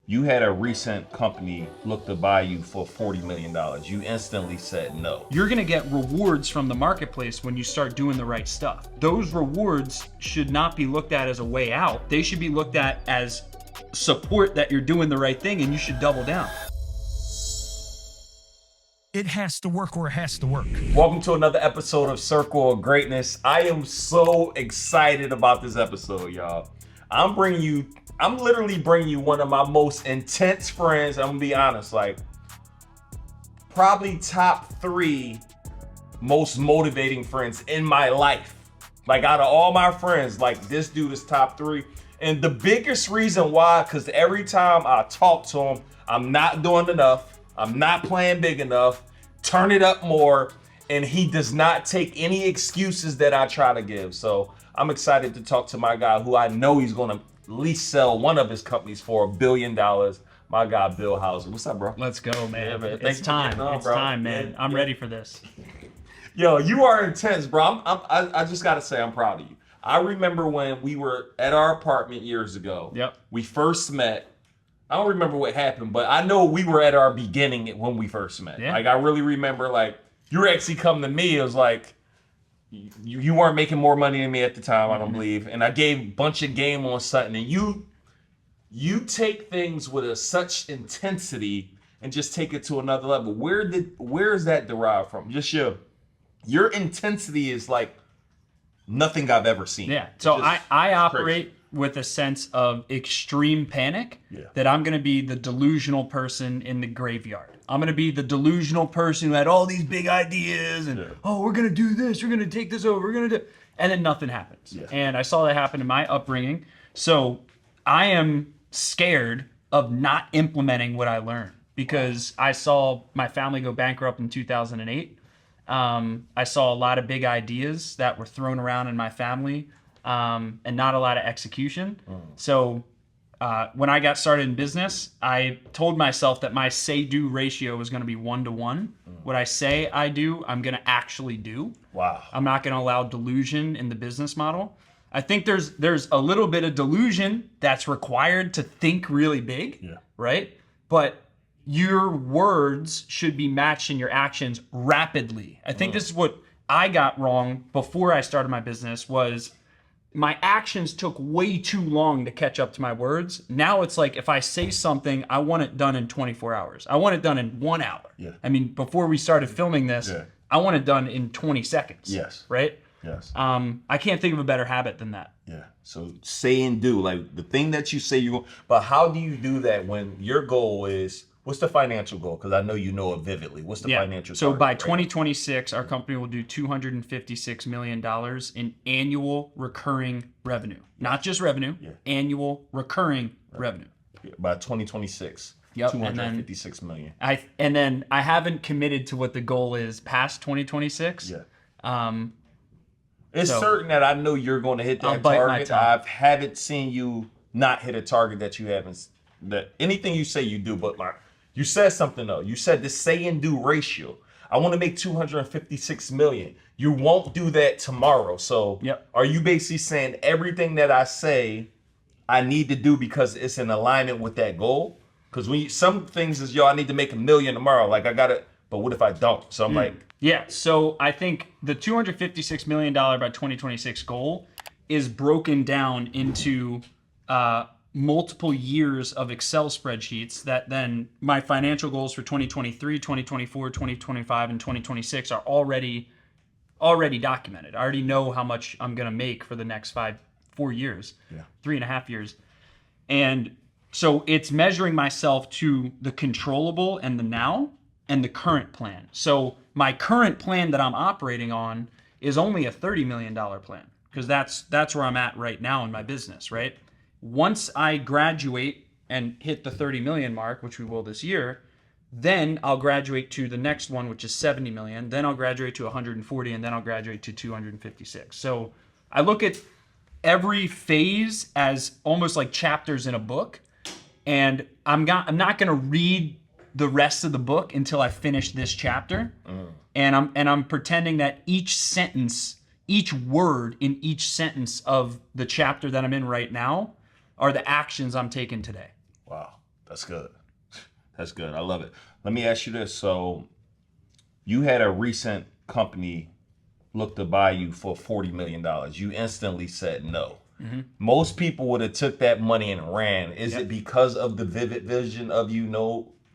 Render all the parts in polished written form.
you had a recent company look to buy you for $40 million. You instantly said no. You're gonna get rewards from the marketplace when you start doing the right stuff. Those rewards should not be looked at as a way out. They should be looked at as support that you're doing the right thing, and you should double down. It has to work or it has to work. Welcome to another episode of Circle of Greatness. I am so excited about this episode, y'all. I'm literally bringing you one of my most intense friends. I'm gonna be honest, like probably top 3 most motivating friends in my life. Like out of all my friends, like this dude is top 3. And the biggest reason why, because every time I talk to him, I'm not doing enough. I'm not playing big enough. Turn it up more. And he does not take any excuses that I try to give. So I'm excited to talk to my guy who I know he's gonna at least sell one of his companies for $1 billion. My guy, Bill Hauser. What's up, bro? Let's go, man. Yeah, man. It's time. It's time, man. I'm ready for this. Yo, you are intense, bro. I just gotta say, I'm proud of you. I remember when we were at our apartment years ago. Yep. We first met. I don't remember what happened, but I know we were at our beginning when we first met. Yeah. Like, I really remember, like, you were actually coming to me. It was like, you weren't making more money than me at the time, I don't believe. And I gave a bunch of game on something. And you take things with such intensity and just take it to another level. Where is that derived from? Just your intensity is like nothing I've ever seen. Yeah. So I operate with a sense of extreme panic that I'm going to be the delusional person in the graveyard. I'm going to be the delusional person who had all these big ideas and, oh, we're going to do this. We're going to take this over. We're going to do, and then nothing happens. Yeah. And I saw that happen in my upbringing. So I am scared of not implementing what I learned because I saw my family go bankrupt in 2008. I saw a lot of big ideas that were thrown around in my family and not a lot of execution. So when I got started in business, I told myself that my say-do ratio was going to be 1-to-1. What I say I do, I'm going to actually do. Wow. I'm not going to allow delusion in the business model. I think there's a little bit of delusion that's required to think really big, right? But your words should be matched in your actions rapidly. I think this is what I got wrong before I started my business was my actions took way too long to catch up to my words. Now it's like if I say something, I want it done in 24 hours. I want it done in 1 hour. Yeah. I mean, before we started filming this, I want it done in 20 seconds. Yes. Right? Yes. I can't think of a better habit than that. Yeah. So say and do, like the thing that you say you want. But how do you do that when your goal is, what's the financial goal? Because I know you know it vividly. What's the financial So target by 2026, our company will do $256 million in annual recurring revenue. Not just revenue, annual recurring revenue. Yeah, by 2026. Yep. 256 million. And then I haven't committed to what the goal is past 2026. Yeah. It's certain that I know you're going to hit that target. I haven't seen you not hit a target that you haven't. That anything you say you do, but you said something though. You said the say and do ratio. I want to make 256 million. You won't do that tomorrow. So are you basically saying everything that I say I need to do because it's in alignment with that goal? Because some things is, I need to make $1 million tomorrow. Like I got it, but what if I don't? So I'm like. Yeah, so I think the $256 million by 2026 goal is broken down into multiple years of Excel spreadsheets that then my financial goals for 2023, 2024, 2025, and 2026 are already documented. I already know how much I'm going to make for the next 4 years, 3.5 years. And so it's measuring myself to the controllable and the now and the current plan. So my current plan that I'm operating on is only a $30 million plan because that's where I'm at right now in my business, right? Once I graduate and hit the 30 million mark, which we will this year, then I'll graduate to the next one, which is 70 million. Then I'll graduate to 140, and then I'll graduate to 256. So I look at every phase as almost like chapters in a book, and I'm not going to read the rest of the book until I finish this chapter. And I'm pretending that each sentence, each word in each sentence of the chapter that I'm in right now are the actions I'm taking today. Wow. That's good. That's good. I love it. Let me ask you this. So you had a recent company look to buy you for $40 million. You instantly said no. Mm-hmm. Most people would have took that money and ran. Is it because of the vivid vision of the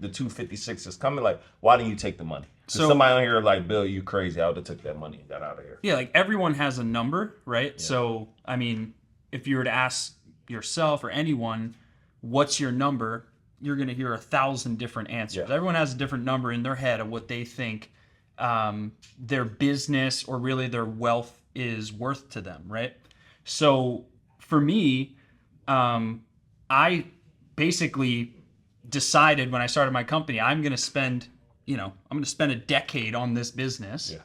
256 is coming? Like, why didn't you take the money? So somebody on here like, Bill, you crazy. I would have took that money and got out of here. Yeah, like everyone has a number, right? Yeah. So, I mean, if you were to ask yourself or anyone, what's your number? You're going to hear 1,000 different answers. Yeah. Everyone has a different number in their head of what they think their business or really their wealth is worth to them, right? So for me, I basically decided when I started my company, I'm going to spend a decade on this business. Yeah.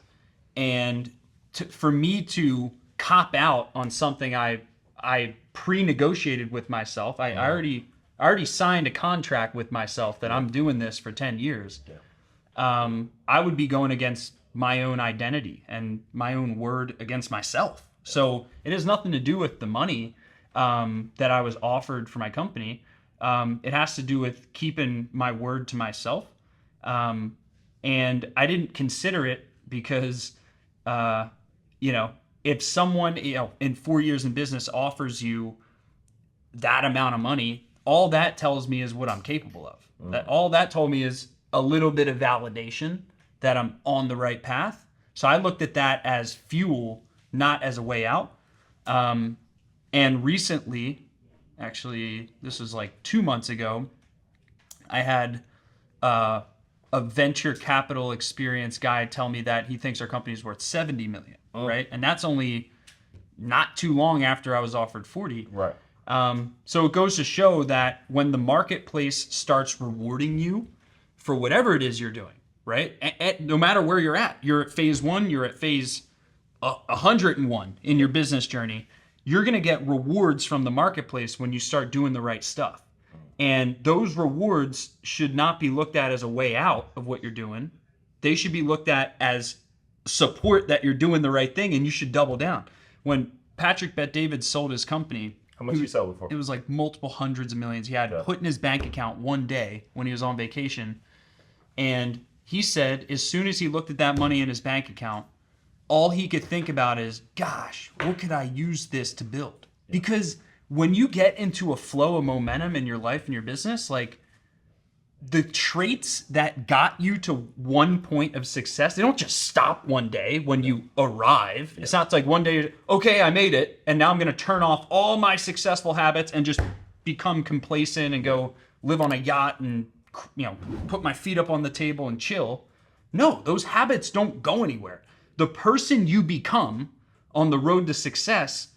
And for me to cop out on something I pre-negotiated with myself, I already signed a contract with myself that I'm doing this for 10 years. Yeah. I would be going against my own identity and my own word against myself. Yeah. So it has nothing to do with the money that I was offered for my company. It has to do with keeping my word to myself. And I didn't consider it because, if someone, in 4 years in business offers you that amount of money, all that tells me is what I'm capable of. Mm. All that told me is a little bit of validation that I'm on the right path. So I looked at that as fuel, not as a way out. And recently, actually, this was like 2 months ago, I had a venture capital experience guy tell me that he thinks our company is worth 70 million, right? And that's only not too long after I was offered 40. Right. So it goes to show that when the marketplace starts rewarding you for whatever it is you're doing, right? No matter where you're at phase 1, you're at phase 101 in your business journey, you're going to get rewards from the marketplace when you start doing the right stuff. And those rewards should not be looked at as a way out of what you're doing. They should be looked at as support that you're doing the right thing, and you should double down. When Patrick Bet-David sold his company, how much you sell it for? It was like multiple hundreds of millions. He had put in his bank account one day when he was on vacation. And he said as soon as he looked at that money in his bank account, all he could think about is, gosh, what could I use this to build? Yeah. Because when you get into a flow of momentum in your life and your business, like the traits that got you to one point of success, they don't just stop one day when you arrive. Yeah. It's not like one day, okay, I made it, and now I'm going to turn off all my successful habits and just become complacent and go live on a yacht and, put my feet up on the table and chill. No, those habits don't go anywhere. The person you become on the road to success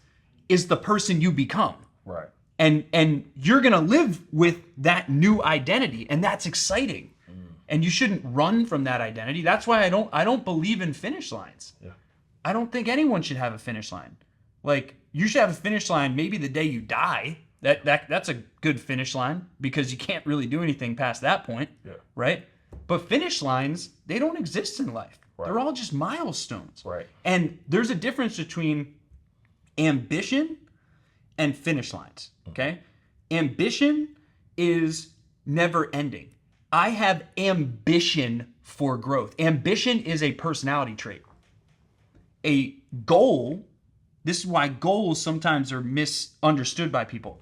is the person you become. Right. And you're going to live with that new identity, and that's exciting. And you shouldn't run from that identity. That's why I don't believe in finish lines. Yeah. I don't think anyone should have a finish line. Like, you should have a finish line maybe the day you die. That's a good finish line because you can't really do anything past that point. Yeah. Right? But finish lines, they don't exist in life. Right. They're all just milestones. Right. And there's a difference between ambition and finish lines, okay? Ambition is never ending. I have ambition for growth. Ambition is a personality trait. A goal, this is why goals sometimes are misunderstood by people.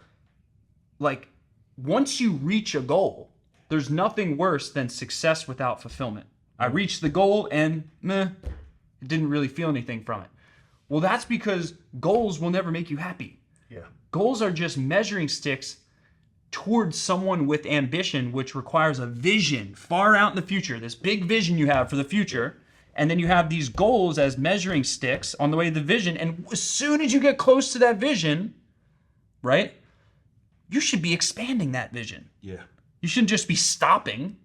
Like, once you reach a goal, there's nothing worse than success without fulfillment. I reached the goal and didn't really feel anything from it. Well, that's because goals will never make you happy. Yeah. Goals are just measuring sticks towards someone with ambition, which requires a vision far out in the future, this big vision you have for the future. And then you have these goals as measuring sticks on the way to the vision. And as soon as you get close to that vision, right, you should be expanding that vision. Yeah. You shouldn't just be stopping.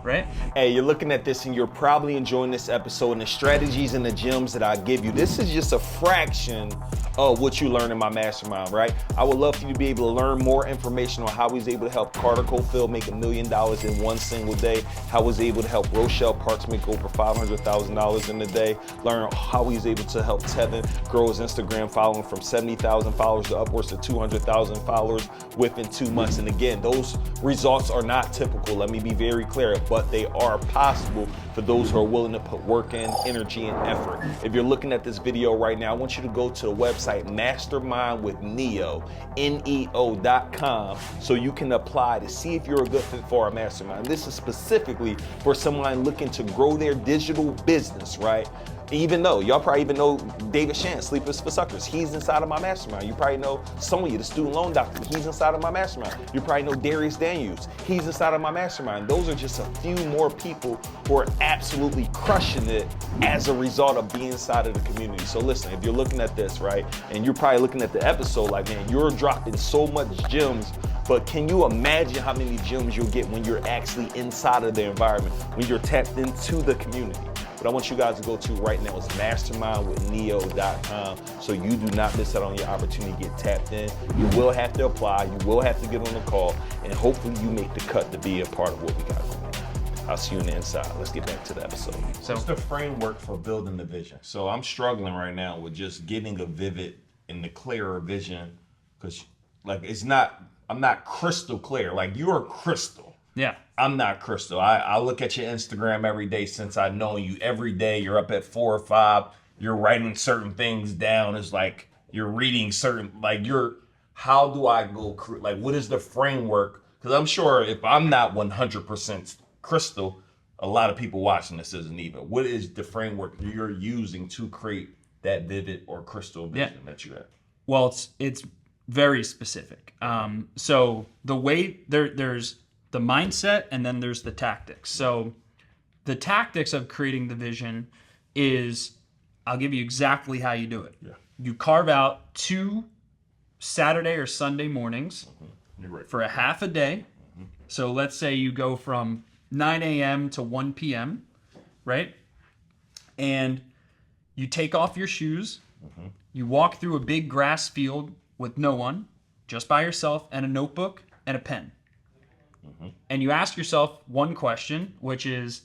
Right? Hey, you're looking at this and you're probably enjoying this episode and the strategies and the gems that I give you. This is just a fraction of what you learn in my mastermind, right? I would love for you to be able to learn more information on how he's able to help Carter Cofield make $1 million in one single day, how he's able to help Rochelle Parks make over $500,000 in a day, learn how he's able to help Tevin grow his Instagram following from 70,000 followers to upwards to 200,000 followers within 2 months. And again, those results are not typical, let me be very clear, but they are possible for those who are willing to put work in, energy, and effort. If you're looking at this video right now, I want you to go to the website Mastermind with Neo, NEO.com, so you can apply to see if you're a good fit for our mastermind. This is specifically for someone looking to grow their digital business, right? Even though y'all probably even know David Shan, Sleepers for Suckers, he's inside of my mastermind. You probably know Sonya, the student loan doctor, he's inside of my mastermind. You probably know Darius Daniels, he's inside of my mastermind. Those are just a few more people who are absolutely crushing it as a result of being inside of the community. So listen, if you're looking at this, right, and you're probably looking at the episode like, man, you're dropping so much gems, but can you imagine how many gems you'll get when you're actually inside of the environment, when you're tapped into the community? What I want you guys to go to right now is mastermindwithneo.com, so you do not miss out on your opportunity to get tapped in. You will have to apply, you will have to get on the call, and hopefully you make the cut to be a part of what we got going on. I'll see you on the inside. Let's get back to the episode. So what's the framework for building the vision? So I'm struggling right now with just getting a vivid and the clearer vision, because like I'm not crystal clear. Like you're crystal. Yeah. I'm not crystal. I look at your Instagram every day since I know you. Every day you're up at 4 or 5. You're writing certain things down. It's like you're reading certain, like how do I go, like what is the framework? Because I'm sure if I'm not 100% crystal, a lot of people watching this isn't either. What is the framework you're using to create that vivid or crystal vision that you have? Well, it's very specific. So the way there's the mindset and then there's the tactics. So the tactics of creating the vision is, I'll give you exactly how you do it. Yeah. You carve out 2 Saturday or Sunday mornings for a half a day. So let's say you go from 9 a.m. to 1 p.m., right? And you take off your shoes, you walk through a big grass field with no one, just by yourself and a notebook and a pen. And you ask yourself one question, which is,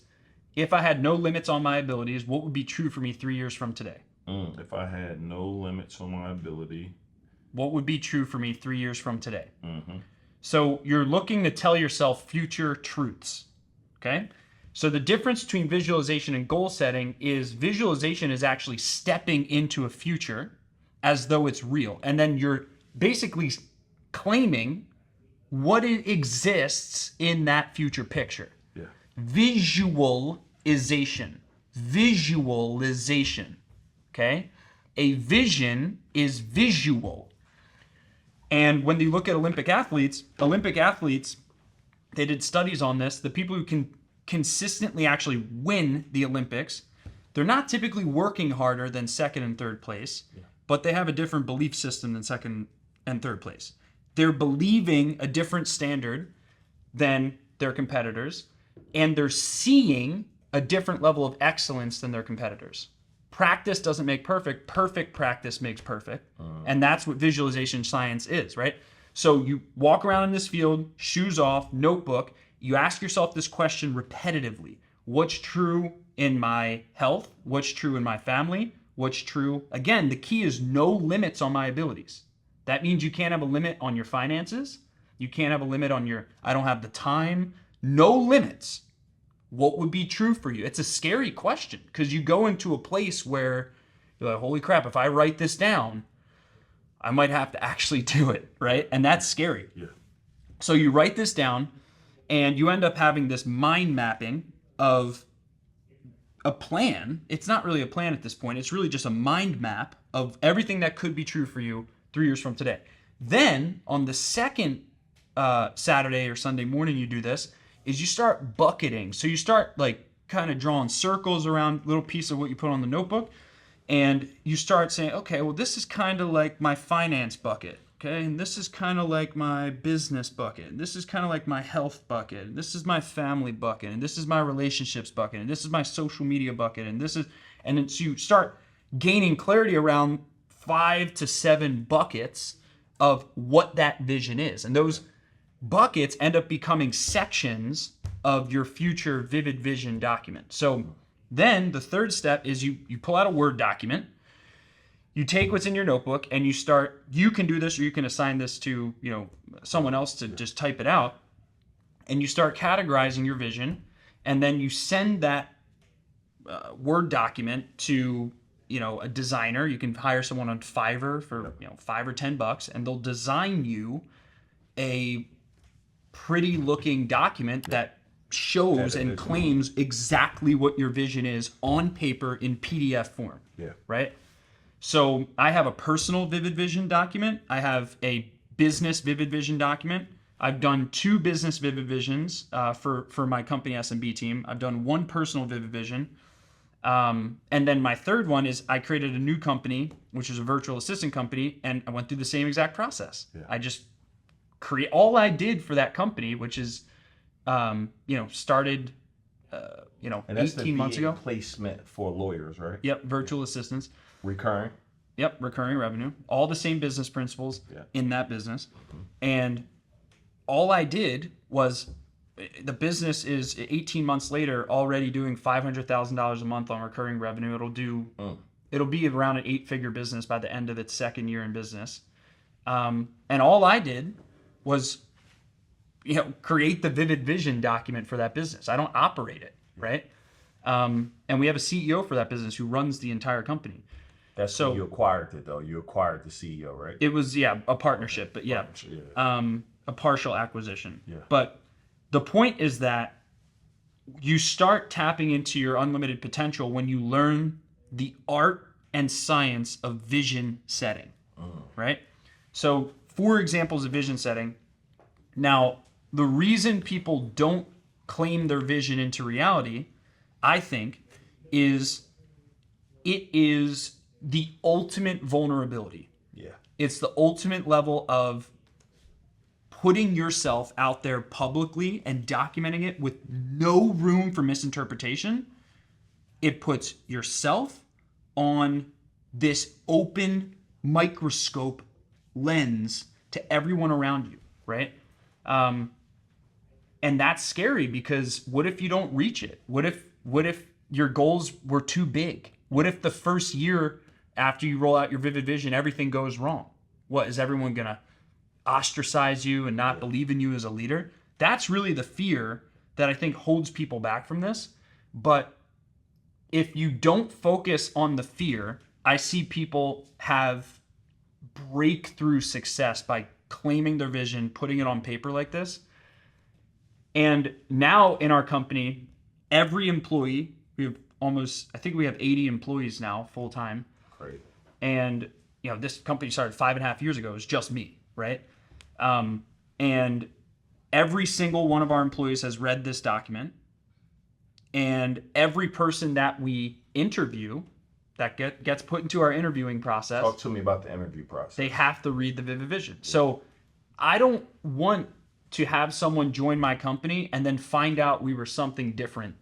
if I had no limits on my abilities, what would be true for me 3 years from today? If I had no limits on my ability, what would be true for me 3 years from today? So you're looking to tell yourself future truths, okay? So the difference between visualization and goal setting is visualization is actually stepping into a future as though it's real. And then you're basically claiming what it exists in that future picture. Yeah. Visualization. Okay? A vision is visual. And when you look at Olympic athletes, they did studies on this. The people who can consistently actually win the Olympics, they're not typically working harder than second and third place, but they have a different belief system than second and third place. They're believing a different standard than their competitors, and they're seeing a different level of excellence than their competitors. Practice doesn't make perfect. Perfect practice makes perfect. And that's what visualization science is, right? So you walk around in this field, shoes off, notebook. You ask yourself this question repetitively. What's true in my health? What's true in my family? What's true? Again, the key is no limits on my abilities. That means you can't have a limit on your finances. You can't have a limit on I don't have the time. No limits. What would be true for you? It's a scary question because you go into a place where you're like, holy crap, if I write this down, I might have to actually do it, right? And that's scary. Yeah. So you write this down and you end up having this mind mapping of a plan. It's not really a plan at this point. It's really just a mind map of everything that could be true for you 3 years from today. Then on the second Saturday or Sunday morning you do this, is you start bucketing. So you start like kind of drawing circles around a little piece of what you put on the notebook, and you start saying, okay, well, this is kind of like my finance bucket, okay? And this is kind of like my business bucket. And this is kind of like my health bucket. And this is my family bucket. And this is my relationships bucket. And this is my social media bucket. And then so you start gaining clarity around 5 to 7 buckets of what that vision is. And those buckets end up becoming sections of your future vivid vision document. So then the third step is you pull out a Word document, you take what's in your notebook, and you can do this, or you can assign this to, someone else to just type it out, and you start categorizing your vision, and then you send that Word document to a designer. You can hire someone on Fiverr for $5 or $10, and they'll design you a pretty looking document that shows and claims exactly what your vision is on paper in PDF form. Yeah. Right? So I have a personal vivid vision document. I have a business vivid vision document. I've done 2 business vivid visions for my company SMB Team. I've done 1 personal vivid vision. And then my third one is I created a new company, which is a virtual assistant company, and I went through the same exact process. Yeah. I just all I did for that company, which is, started, and that's 18 months ago. Placement for lawyers, right? Yep. Virtual assistants. Recurring. Yep. Recurring revenue. All the same business principles in that business. Mm-hmm. And all I did was, the business is 18 months later already doing $500,000 a month on recurring revenue. It'll be around an 8-figure business by the end of its second year in business. And all I did was, create the vivid vision document for that business. I don't operate it, right? And we have a CEO for that business who runs the entire company. That's so you acquired it, though. You acquired the CEO, right? It was a partnership, but a partial acquisition. Yeah. But the point is that you start tapping into your unlimited potential when you learn the art and science of vision setting, right? So 4 examples of vision setting. Now, the reason people don't claim their vision into reality, I think, is it is the ultimate vulnerability. Yeah. It's the ultimate level of putting yourself out there publicly and documenting it with no room for misinterpretation. It puts yourself on this open microscope lens to everyone around you, right? And that's scary, because what if you don't reach it? What if your goals were too big? What if the first year after you roll out your vivid vision, everything goes wrong? What, is everyone gonna ostracize you and not believe in you as a leader? That's really the fear that I think holds people back from this. But if you don't focus on the fear, I see people have breakthrough success by claiming their vision, putting it on paper like this. And now in our company, every employee, we have I think we have 80 employees now full time. Great. And this company started 5.5 years ago. It was just me, right? And every single one of our employees has read this document, and every person that we interview that gets put into our interviewing process. Talk to me about the interview process. They have to read the vivid vision. So I don't want to have someone join my company and then find out we were something different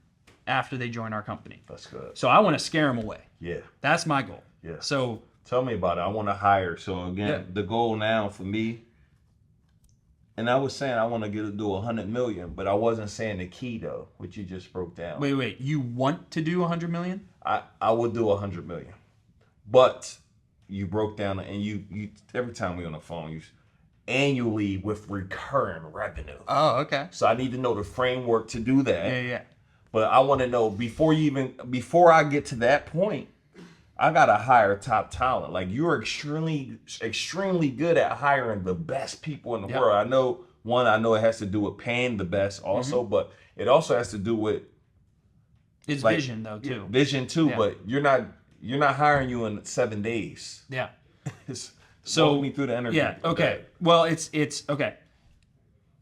after they join our company. That's good. So I want to scare them away. Yeah. That's my goal. Yeah. So tell me about it. I want to hire. So again, the goal now for me, and I was saying I want to do 100 million, but I wasn't saying the key though, which you just broke down. Wait. You want to do 100 million? I would do 100 million, but you broke down, and you every time we on the phone, you annually with recurring revenue. Oh, okay. So I need to know the framework to do that. Yeah. But I want to know before I get to that point, I gotta hire top talent. Like, you're extremely good at hiring the best people in the world. I know it has to do with paying the best also, but it also has to do with it's vision though too. Vision too, but you're not hiring you in 7 days. Yeah. So walk me through the interview. Yeah. Okay. Well, it's okay.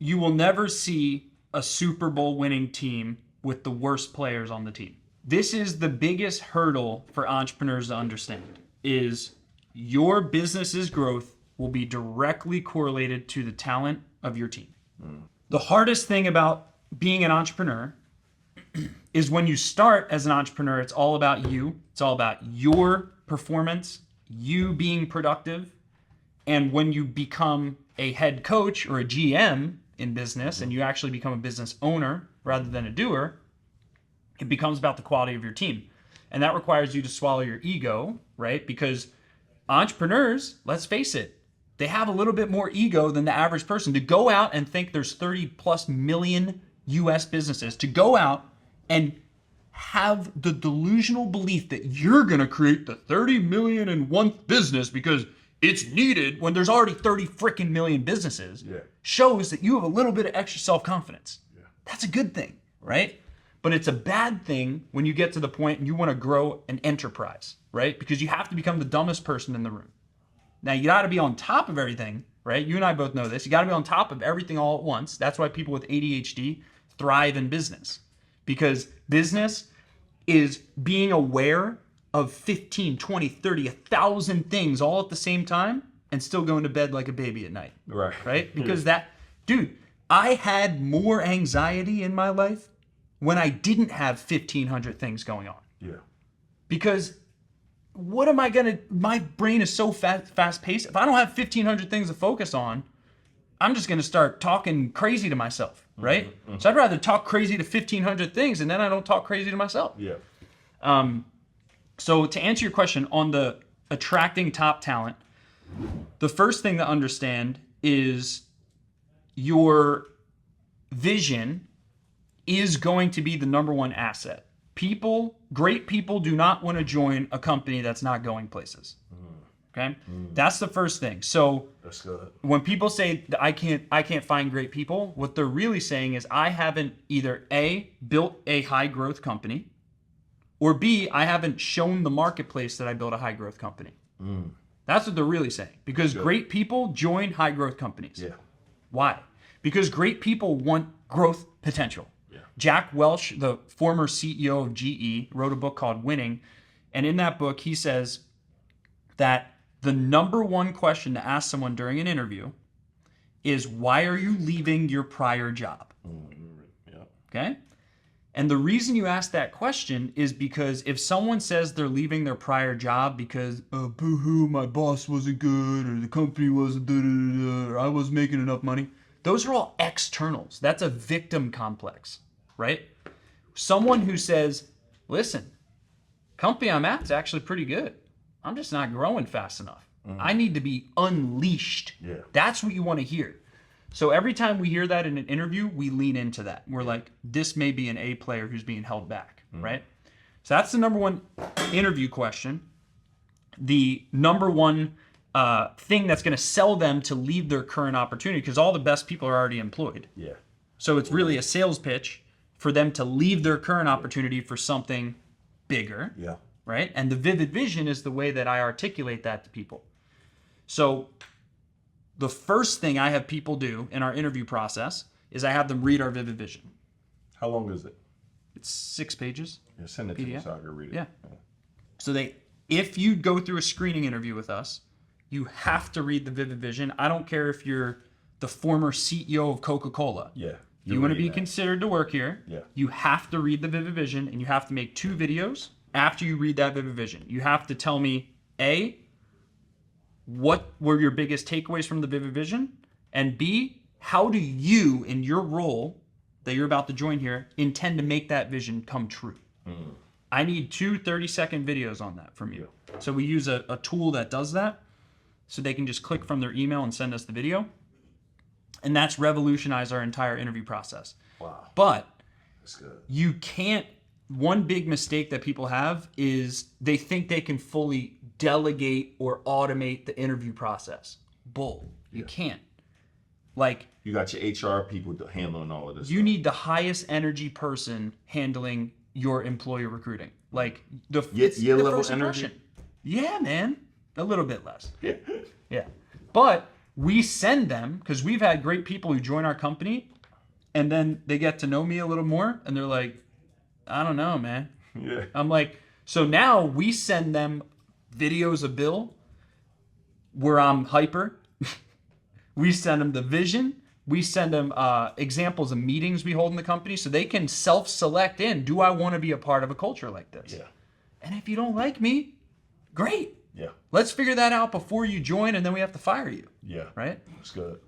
You will never see a Super Bowl winning team with the worst players on the team. This is the biggest hurdle for entrepreneurs to understand, is your business's growth will be directly correlated to the talent of your team. The hardest thing about being an entrepreneur is when you start as an entrepreneur, it's all about you. It's all about your performance you being productive, and when you become a head coach or a GM in business and you actually become a business owner rather than a doer, it becomes about the quality of your team. And that requires you to swallow your ego, right? Because entrepreneurs, let's face it, they have a little bit more ego than the average person. To go out and think there's 30 plus million US businesses, to go out and have the delusional belief that you're going to create the 30 million and one business because it's needed when there's already 30 freaking million businesses, shows that you have a little bit of extra self-confidence. That's a good thing, right? But it's a bad thing when you get to the point and you want to grow an enterprise, right? Because you have to become the dumbest person in the room. Now, you got to be on top of everything, right? You and I both know this. You got to be on top of everything all at once. That's why people with ADHD thrive in business. Because business is being aware of 15, 20, 30, 1,000 things all at the same time and still going to bed like a baby at night. Right? Because dude, I had more anxiety in my life when I didn't have 1,500 things going on. Because what am I gonna, my brain is so fast paced. If I don't have 1,500 things to focus on, I'm just gonna start talking crazy to myself, right? So I'd rather talk crazy to 1,500 things and then I don't talk crazy to myself. So to answer your question on the attracting top talent, the first thing to understand is your vision is going to be the number one asset. Great people do not want to join a company that's not going places. Okay? That's the first thing. So that's good. When people say that I can't find great people, what they're really saying is I haven't either A, built a high growth company, or B, I haven't shown the marketplace that I built a high growth company. That's what they're really saying. Because great people join high growth companies. Why? Because great people want growth potential. Jack Welch, the former CEO of GE, wrote a book called Winning. And in that book, he says that the number one question to ask someone during an interview is, why are you leaving your prior job? Okay? And the reason you ask that question is because if someone says they're leaving their prior job because, boo-hoo, my boss wasn't good, or the company wasn't da-da-da-da, or I wasn't making enough money, those are all externals. That's a victim complex, right? Someone who says, listen, company I'm at is actually pretty good. I'm just not growing fast enough. I need to be unleashed. That's what you want to hear. So every time we hear that in an interview, we lean into that. We're like, this may be an A player who's being held back, right? So that's the number one interview question. The number one thing that's going to sell them to leave their current opportunity, because all the best people are already employed. So it's really a sales pitch for them to leave their current opportunity for something bigger, right? And the vivid vision is the way that I articulate that to people. So the first thing I have people do in our interview process is I have them read our vivid vision. How long is it? It's 6 pages. Send it to me so I can read it. So if you go through a screening interview with us, you have to read the vivid vision. I don't care if you're the former CEO of Coca-Cola. If you want to be considered to work here, you have to read the vivid vision, and you have to make 2 videos after you read that vivid vision. You have to tell me, A, what were your biggest takeaways from the vivid vision? And B, how do you, in your role that you're about to join here, intend to make that vision come true? I need 2 30-second videos on that from you. So we use a tool that does that, so they can just click from their email and send us the video. And that's revolutionized our entire interview process. Wow. But that's good. You can't, one big mistake that people have is they think they can fully delegate or automate the interview process. Bull. You can't. Like, you got your HR people handling all of this. You need the highest energy person handling your employee recruiting. Like your level of energy. Yeah, man. A little bit less. Yeah. But we send them, because we've had great people who join our company and then they get to know me a little more and they're like, I don't know, man. I'm like, so now we send them videos of Bill where I'm hyper. We send them the vision. We send them examples of meetings we hold in the company so they can self-select in, do I want to be a part of a culture like this? And if you don't like me, great. Yeah. Let's figure that out before you join, and then we have to fire you. Yeah. Right? That's good.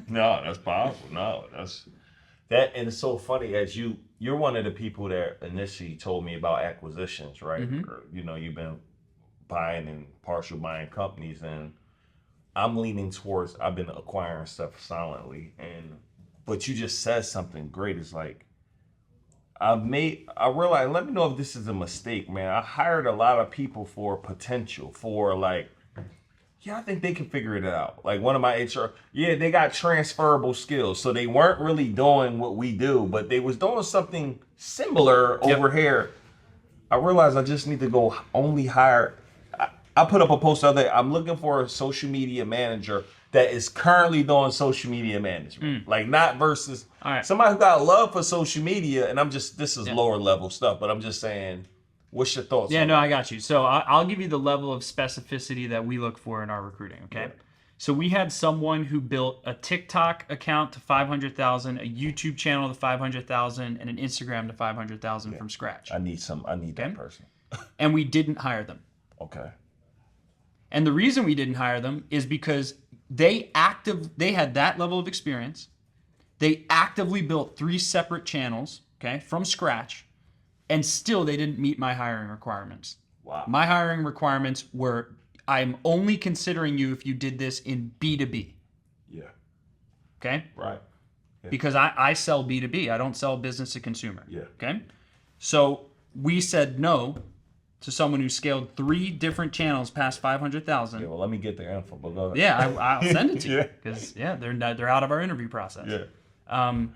No, that's powerful. No, that's that, and it's so funny as you're one of the people that initially told me about acquisitions, right? Or, you've been buying and partial buying companies, and I'm leaning towards I've been acquiring stuff silently, but you just said something great. It's like I realized, let me know if this is a mistake, man. I hired a lot of people for potential, for like, yeah, I think they can figure it out. Like one of my HR, yeah, they got transferable skills. So they weren't really doing what we do, but they was doing something similar over here. I realized I just need to go only hire. I put up a post the other day. I'm looking for a social media manager that is currently doing social media management. Like not versus somebody who got love for social media. And this is lower level stuff, but I'm just saying, what's your thoughts on no, that? I got you. So I'll give you the level of specificity that we look for in our recruiting, okay? Yeah. So we had someone who built a TikTok account to 500,000, a YouTube channel to 500,000, and an Instagram to 500,000 from scratch. I need that person. And we didn't hire them. Okay. And the reason we didn't hire them is because they had that level of experience. They actively built 3 separate channels, okay, from scratch, and still they didn't meet my hiring requirements. Wow. My hiring requirements were, I'm only considering you if you did this in B2B. Yeah. Okay? Right. Yeah. Because I sell B2B. I don't sell business to consumer. Yeah. Okay? So we said no to someone who scaled 3 different channels past 500,000. Yeah, well, let me get the info. But go ahead. Yeah, I'll send it to you Yeah. because they're out of our interview process. Yeah.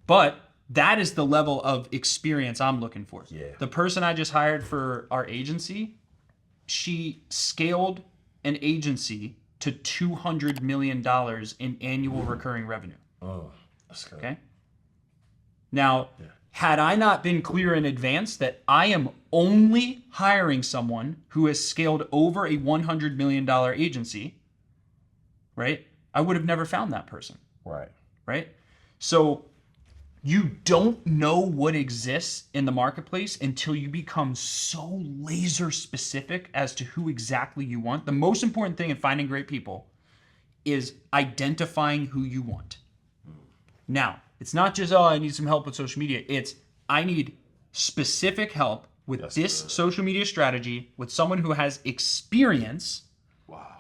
But that is the level of experience I'm looking for. Yeah. The person I just hired for our agency, she scaled an agency to $200 million in annual recurring revenue. Oh, that's good. Okay. Now, had I not been clear in advance that I am only hiring someone who has scaled over a $100 million agency, right? I would have never found that person. Right. Right? So you don't know what exists in the marketplace until you become so laser specific as to who exactly you want. The most important thing in finding great people is identifying who you want. Now, it's not just, I need some help with social media. It's, I need specific help with this social media strategy with someone who has experience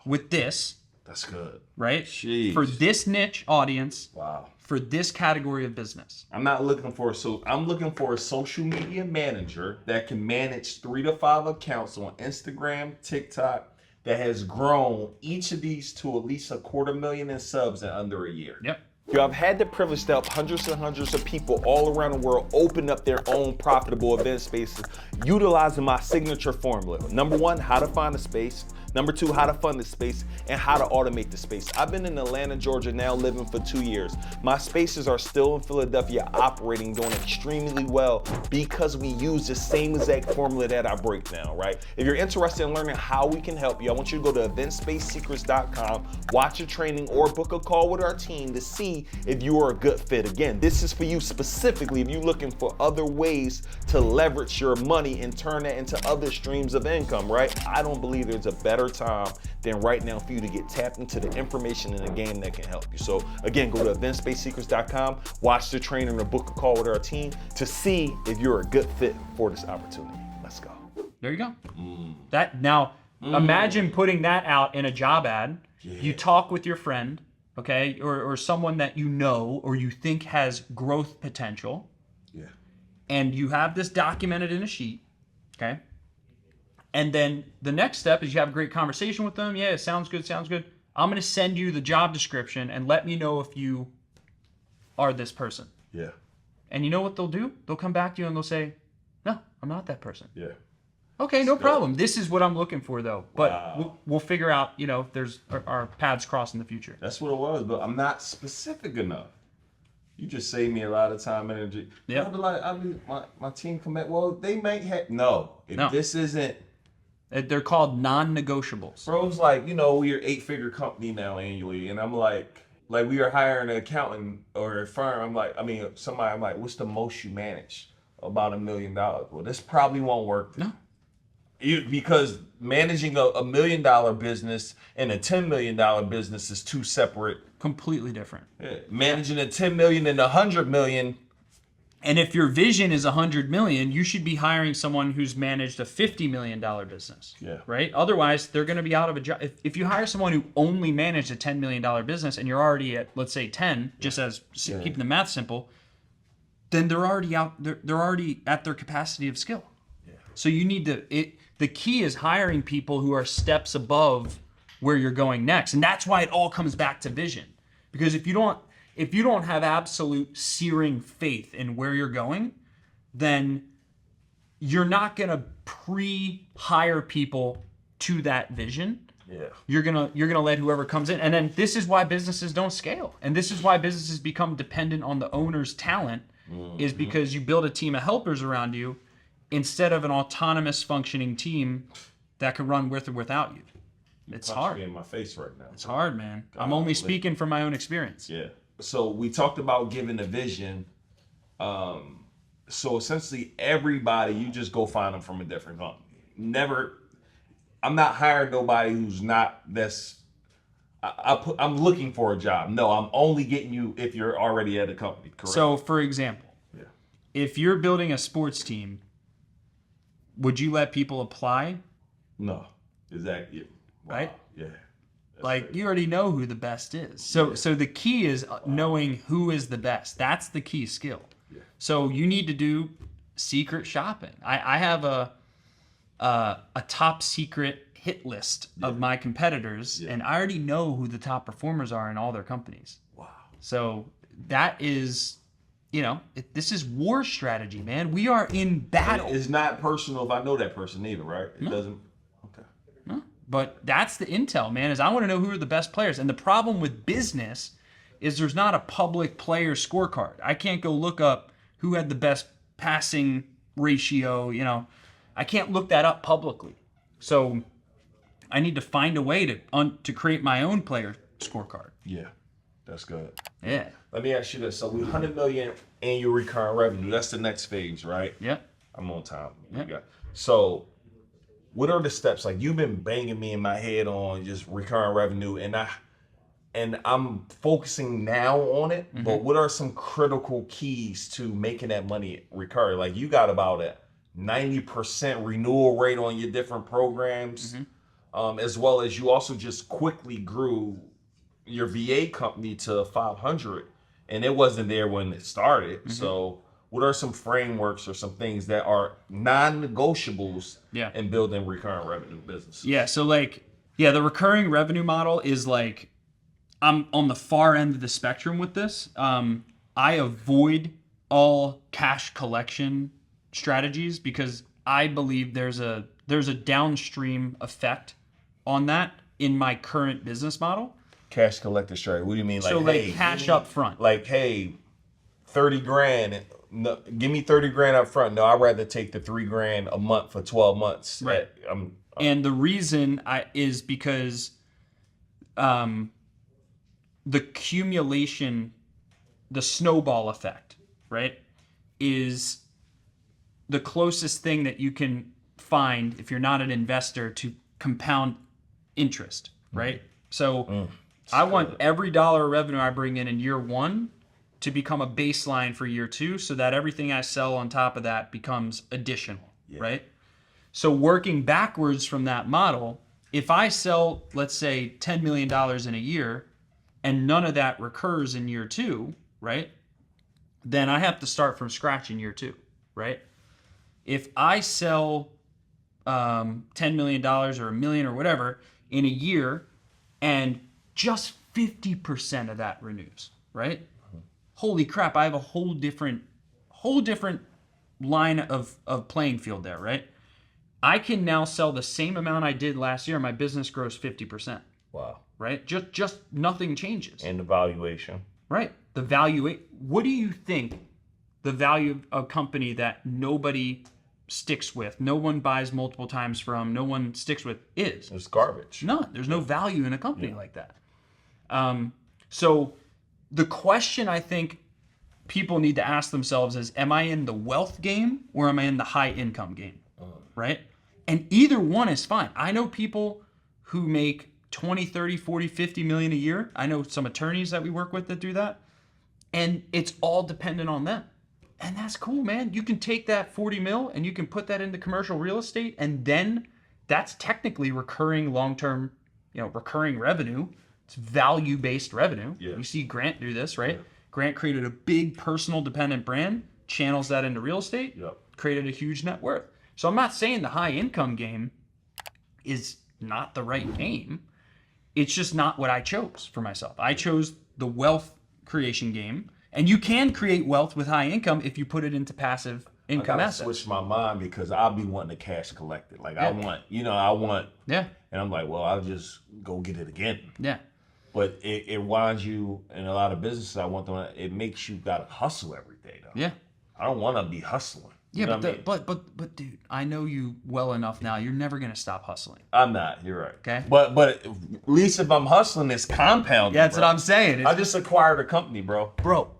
with this. That's good. Right? Jeez. For this niche audience. Wow. For this category of business. I'm looking for a social media manager that can manage 3 to 5 accounts on Instagram, TikTok, that has grown each of these to at least 250,000 in subs in under a year. Yep. Yo, I've had the privilege to help hundreds and hundreds of people all around the world open up their own profitable event spaces utilizing my signature formula. Number 1, how to find a space. Number 2, how to fund the space and how to automate the space. I've been in Atlanta, Georgia now living for 2 years. My spaces are still in Philadelphia operating, doing extremely well because we use the same exact formula that I break down, right? If you're interested in learning how we can help you, I want you to go to eventsspacesecrets.com, watch a training or book a call with our team to see if you are a good fit. Again, this is for you specifically if you're looking for other ways to leverage your money and turn that into other streams of income, right? I don't believe there's a better time than right now for you to get tapped into the information in the game that can help you. So again, go to eventsspacesecrets.com, watch the training or book a call with our team to see if you're a good fit for this opportunity. Let's go. There you go. Imagine putting that out in a job ad. Yeah. You talk with your friend, okay, or someone that you know or you think has growth potential. Yeah. And you have this documented in a sheet, okay? And then the next step is you have a great conversation with them. Yeah, it sounds good. I'm going to send you the job description and let me know if you are this person. Yeah. And you know what they'll do? They'll come back to you and they'll say, no, I'm not that person. Yeah. Okay, no problem. This is what I'm looking for, though. But we'll figure out, if there's our paths cross in the future. That's what it was, but I'm not specific enough. You just save me a lot of time and energy. Yeah. My team commit. Well, they may have this isn't. They're called non-negotiables. Bro's like, we're an 8-figure company now annually, and I'm like we are hiring an accountant or a firm. Somebody. I'm like, what's the most you manage? About $1 million. Well, this probably won't work. No. Because managing a $1 million business and a $10 million business is two separate. Completely different. Managing a 10 million and a 100 million. And if your vision is 100 million, you should be hiring someone who's managed a $50 million business. Yeah. Right? Otherwise, they're going to be out of a job. If you hire someone who only managed a $10 million business and you're already at, let's say, 10, just as keeping the math simple, then they're already out. They're already at their capacity of skill. Yeah. So you need to. The key is hiring people who are steps above where you're going next, and that's why it all comes back to vision. Because if you don't have absolute searing faith in where you're going, then you're not gonna pre-hire people to that vision. Yeah. You're gonna let whoever comes in, and then this is why businesses don't scale, and this is why businesses become dependent on the owner's talent, is because you build a team of helpers around you instead of an autonomous functioning team that can run with or without you. It's hard. Me in my face right now. It's hard, man. I'm only speaking from my own experience. Yeah. So we talked about giving a vision. So essentially, everybody, you just go find them from a different company. I'm not hiring nobody who's not I'm looking for a job. No, I'm only getting you if you're already at a company. Correct. So, for example, if you're building a sports team, would you let people apply? No, exactly. Wow. Right? Yeah. Like, you already know who the best is. So the key is knowing who is the best. That's the key skill. Yeah. So you need to do secret shopping. I have a top secret hit list of my competitors, and I already know who the top performers are in all their companies. Wow. So that is, this is war strategy, man. We are in battle. It's not personal if I know that person either, right? It doesn't. Okay. No. But that's the intel, man, is I want to know who are the best players. And the problem with business is there's not a public player scorecard. I can't go look up who had the best passing ratio, I can't look that up publicly. So I need to find a way to create my own player scorecard. Yeah, that's good. Yeah. Let me ask you this. So we 100 million annual recurring revenue. That's the next phase, right? Yeah. I'm on time. Yeah. So what are the steps? Like, you've been banging me in my head on just recurring revenue, and I'm focusing now on it, but what are some critical keys to making that money recur? Like, you got about a 90% renewal rate on your different programs, as well as you also just quickly grew your VA company to 500, and it wasn't there when it started. So what are some frameworks or some things that are non-negotiables in building recurring revenue businesses? Yeah, so the recurring revenue model is like, I'm on the far end of the spectrum with this. I avoid all cash collection strategies because I believe there's a downstream effect on that in my current business model. Cash collector strategy. What do you mean? So cash up front. Like, hey, 30 grand. No, give me 30 grand up front. No, I'd rather take the 3 grand a month for 12 months. Right. And the reason is because the accumulation, the snowball effect, right, is the closest thing that you can find if you're not an investor to compound interest, right? So I want every dollar of revenue I bring in year one to become a baseline for year two, so that everything I sell on top of that becomes additional, right? So working backwards from that model, if I sell, let's say, $10 million in a year, and none of that recurs in year two, right? Then I have to start from scratch in year two, right? If I sell $10 million or $1 million or whatever in a year, and just 50% of that renews, right? Holy crap, I have a whole different line of playing field there, right? I can now sell the same amount I did last year, and my business grows 50%. Wow. Right? Just nothing changes. And the valuation. Right. The value. What do you think the value of a company that nobody sticks with, no one buys multiple times from, no one sticks with is? It's garbage. None. There's no value in a company like that. So the question I think people need to ask themselves is, am I in the wealth game or am I in the high income game? Right? And either one is fine. I know people who make 20, 30, 40, 50 million a year. I know some attorneys that we work with that do that. And it's all dependent on them. And that's cool, man. You can take that 40 mil and you can put that into commercial real estate, and then that's technically recurring long-term, recurring revenue. It's value-based revenue. Yeah. You see Grant do this, right? Yeah. Grant created a big personal dependent brand, channels that into real estate, Yep. created a huge net worth. So I'm not saying the high income game is not the right game. It's just not what I chose for myself. I chose the wealth creation game, and you can create wealth with high income if you put it into passive income I assets. switch my mind because I'll be wanting the cash collected. Like I want, Yeah, and I'm like, well, I'll just go get it again. yeah, But it winds you in a lot of businesses. It makes you gotta hustle every day though. yeah. I don't want to be hustling. Yeah, You know what I mean? but dude, I know you well enough now. You're never gonna stop hustling. I'm not. You're right. Okay. But at least if I'm hustling, it's compounding. Yeah, that's bro. what I'm saying. I just acquired a company, bro. Bro,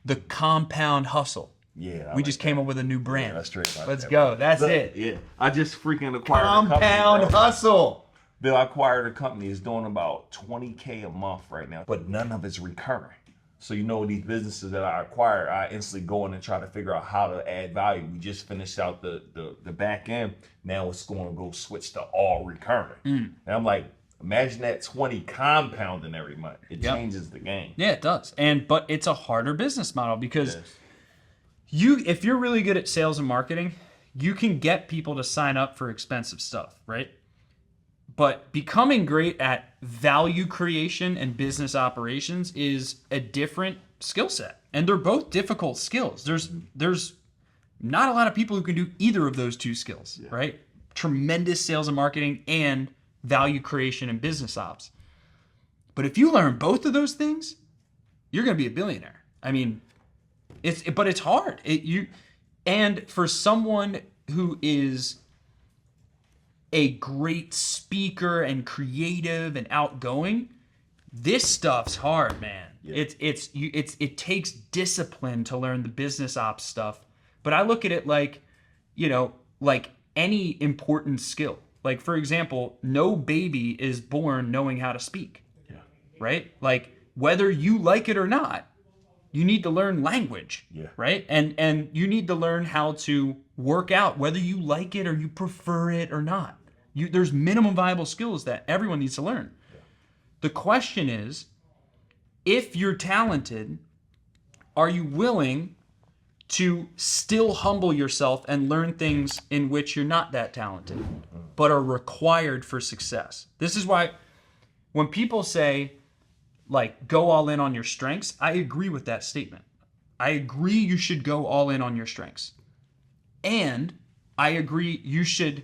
the compound hustle. Yeah. We just came up with a new brand. Yeah, that's straight. Let's go. That's it. Yeah. I just freaking acquired a Compound company, bro. hustle. Bill, I acquired a company. It's doing about $20K a month right now, but none of it's recurring. So these businesses that I acquired, I instantly go in and try to figure out how to add value. We just finished out the back end. Now it's going to go switch to all recurring. And I'm like, imagine that 20 compounding every month. It changes the game. Yeah, it does. But it's a harder business model because Yes. if you're really good at sales and marketing, you can get people to sign up for expensive stuff, right? But becoming great at value creation and business operations is a different skill set. And they're both difficult skills. There's not a lot of people who can do either of those two skills, right? Tremendous sales and marketing and value creation and business ops. But if you learn both of those things, you're going to be a billionaire. I mean, it's hard. And for someone who is a great speaker and creative and outgoing, this stuff's hard, man. Yeah. It takes discipline to learn the business ops stuff. But I look at it like any important skill. Like, for example, no baby is born knowing how to speak. Yeah. Right? Like, whether you like it or not, you need to learn language. Yeah. Right? And you need to learn how to work out, whether you like it or you prefer it or not. There's minimum viable skills that everyone needs to learn. Yeah. The question is, if you're talented, are you willing to still humble yourself and learn things in which you're not that talented, but are required for success? This is why when people say, like, go all in on your strengths, I agree with that statement. I agree you should go all in on your strengths. And I agree you should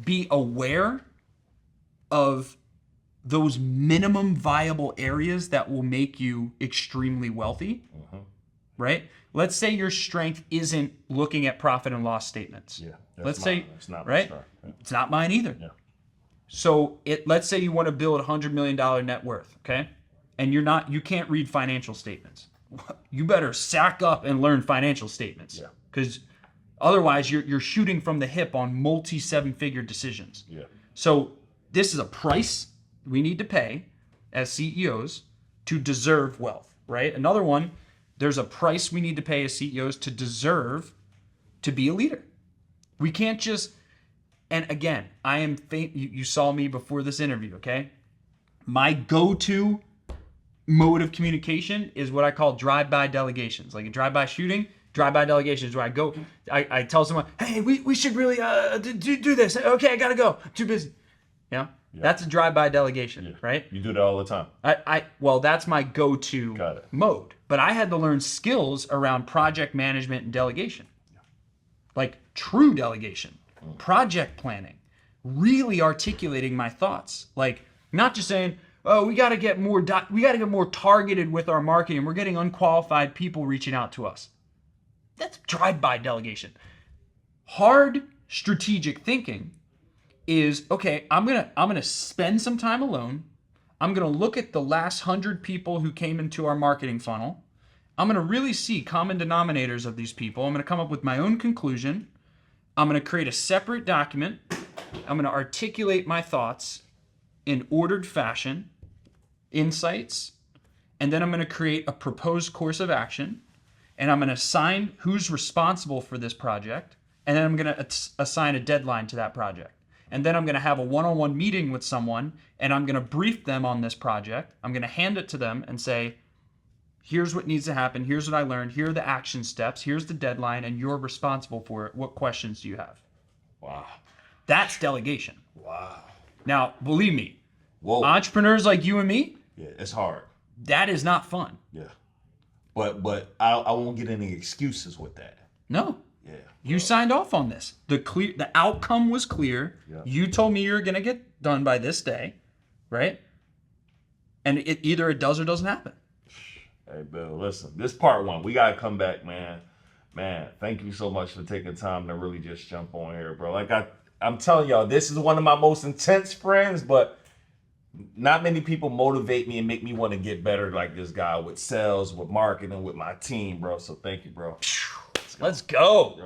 be aware of those minimum viable areas that will make you extremely wealthy, right? Let's say your strength isn't looking at profit and loss statements. Yeah. Let's say, it's not right? Yeah. It's not mine either. Yeah. So let's say you want to build $100 million net worth, okay? And you can't read financial statements. You better sack up and learn financial statements. Yeah. Because otherwise you're shooting from the hip on multi-seven-figure decisions. Yeah. So this is a price we need to pay as CEOs to deserve wealth, right? Another one, there's a price we need to pay as CEOs to deserve to be a leader. We can't just, and again, you saw me before this interview, okay? My go-to mode of communication is what I call drive-by delegations. Like a drive-by shooting, drive-by delegations where I go, I tell someone, hey, we should really do this. Okay, I gotta go. Too busy. Yeah. That's a drive-by delegation, right? You do that all the time. Well, that's my go-to mode. But I had to learn skills around project management and delegation. Like true delegation, project planning, really articulating my thoughts. Like not just saying, oh, we got to get more targeted with our marketing. We're getting unqualified people reaching out to us. That's drive-by delegation. Hard strategic thinking is, okay, I'm gonna spend some time alone. I'm gonna look at the last 100 people who came into our marketing funnel. I'm gonna really see common denominators of these people. I'm gonna come up with my own conclusion. I'm going to create a separate document. I'm going to articulate my thoughts in ordered fashion, insights, and then I'm going to create a proposed course of action, and I'm going to assign who's responsible for this project, and then I'm going to assign a deadline to that project. And then I'm going to have a one-on-one meeting with someone, and I'm going to brief them on this project. I'm going to hand it to them and say, here's what needs to happen. Here's what I learned. Here are the action steps. Here's the deadline, and you're responsible for it. What questions do you have? Wow. That's delegation. Wow. Now, believe me, Whoa. entrepreneurs like you and me, Yeah, it's hard. that is not fun. Yeah. But I won't get any excuses with that. No. Yeah. You signed off on this. The outcome was clear. Yeah. You told me you're gonna get done by this day, right? And either it does or doesn't happen. Hey, Bill, listen, this part one, we got to come back, man. Man, thank you so much for taking time to really just jump on here, bro. Like I'm telling y'all, this is one of my most intense friends, but not many people motivate me and make me want to get better like this guy with sales, with marketing, with my team, bro. So thank you, bro. Let's go.